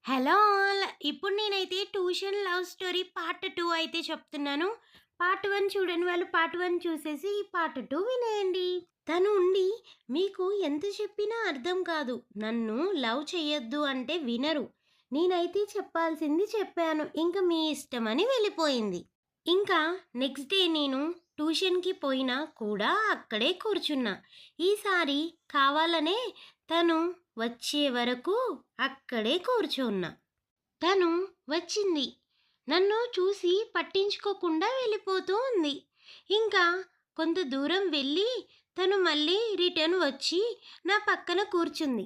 Hello all. ఇప్పుడు నేనైతే tuition love story part 2 అయితే చెప్తున్నాను. పార్ట్ 1 చూడని వాళ్ళు పార్ట్ 1 చూసేసి ఈ పార్ట్ 2 వినేయండి. తను ఉండి మీకు ఎంత చెప్పినా అర్థం కాదు. నన్ను లవ్ చెయ్యొద్దు అంటే వినరు. నేనైతే చెప్పాల్సింది చెప్పాను. ఇంక మీ ఇష్టమని వెళ్ళిపోయింది. ఇంకా నెక్స్ట్ డే నేను ట్యూషన్‌కి పోయినా కూడా అక్కడే కూర్చున్నా. ఈసారి కావాలనే తను వచ్చే వరకు అక్కడే కూర్చున్నా. తను వచ్చింది. నన్ను చూసి పట్టించుకోకుండా వెళ్ళిపోతూ ఉంది. ఇంకా కొంత దూరం వెళ్ళి తను మళ్ళీ రిటర్న్ వచ్చి నా పక్కన కూర్చుంది.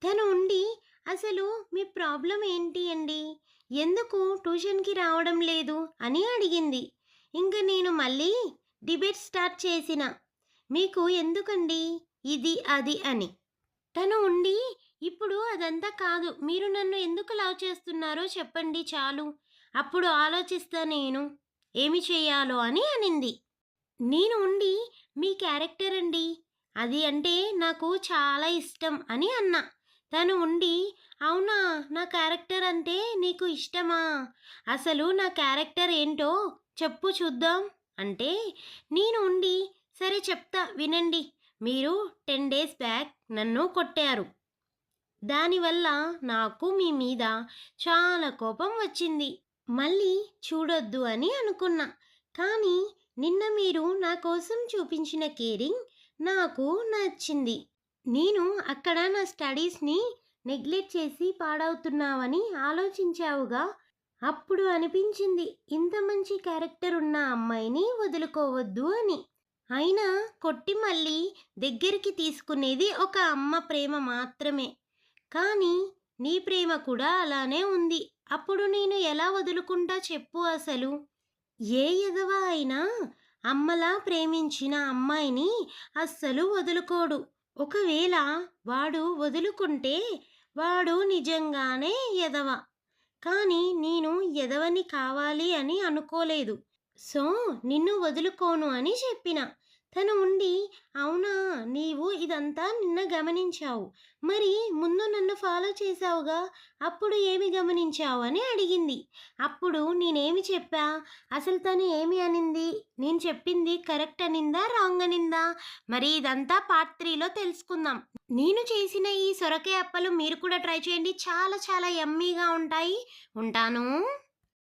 తను ఉండి అసలు మీ ప్రాబ్లమ్ ఏంటి అండి? ఎందుకు ట్యూషన్‌కి రావడం లేదు అని అడిగింది. ఇంక నేను మళ్ళీ డిబేట్ స్టార్ట్ చేసిన. మీకు ఎందుకండి ఇది, అది అని. తను ఉండి, ఇప్పుడు అదంతా కాదు. మీరు నన్ను ఎందుకు లవ్ చేస్తున్నారో చెప్పండి చాలు. అప్పుడు ఆలోచిస్తా నేను. ఏమి చెయ్యాలో అని అనింది. నేను ఉండి, మీ క్యారెక్టర్ అండి. అది అంటే నాకు చాలా ఇష్టం అని అన్నా. తను ఉండి, అవునా! నా క్యారెక్టర్ అంటే నీకు ఇష్టమా? అసలు నా క్యారెక్టర్ ఏంటో చెప్పు చూద్దాం అంటే, నేను ఉండి, సరే చెప్తా వినండి. మీరు 10 డేస్ బ్యాక్ నన్ను కొట్టారు. దానివల్ల నాకు మీ మీద చాలా కోపం వచ్చింది. మళ్ళీ చూడొద్దు అని అనుకున్నా. కానీ నిన్న మీరు నా కోసం చూపించిన కేరింగ్ నాకు నచ్చింది. నేను అక్కడ నా స్టడీస్‌ని నెగ్లెక్ట్ చేసి పాడవుతున్నావని ఆలోచించావుగా. అప్పుడు అనిపించింది ఇంత మంచి క్యారెక్టర్ ఉన్న అమ్మాయిని వదులుకోవద్దు అని. అయినా కొట్టి మళ్ళీ దగ్గరికి తీసుకునేది ఒక అమ్మ ప్రేమ మాత్రమే. కానీ నీ ప్రేమ కూడా అలానే ఉంది. అప్పుడు నేను ఎలా వదులుకుంటా చెప్పు అసలు? ఏ ఎదవ అయినా అమ్మలా ప్రేమించిన అమ్మాయిని అస్సలు వదులుకోడు. ఒకవేళ వాడు వదులుకుంటే వాడు నిజంగానే ఎదవ. కానీ నేను ఎదవని కావాలి అని అనుకోలేదు. సో, నిన్ను వదులుకోను అని చెప్పిన. తను ఉండి, అవునా! నీవు ఇదంతా నిన్న గమనించావు. మరి ముందు నన్ను ఫాలో చేశావుగా, అప్పుడు ఏమి గమనించావు అని అడిగింది. అప్పుడు నేనేమి చెప్పా? అసలు తను ఏమి అనింది? నేను చెప్పింది కరెక్ట్ అనిందా? రాంగ్ అనిందా? మరి ఇదంతా పార్ట్ 3లో తెలుసుకుందాం. నేను చేసిన ఈ సొరకాయ అప్పలు మీరు కూడా ట్రై చేయండి. చాలా చాలా యమ్మీగా ఉంటాయి. ఉంటాను.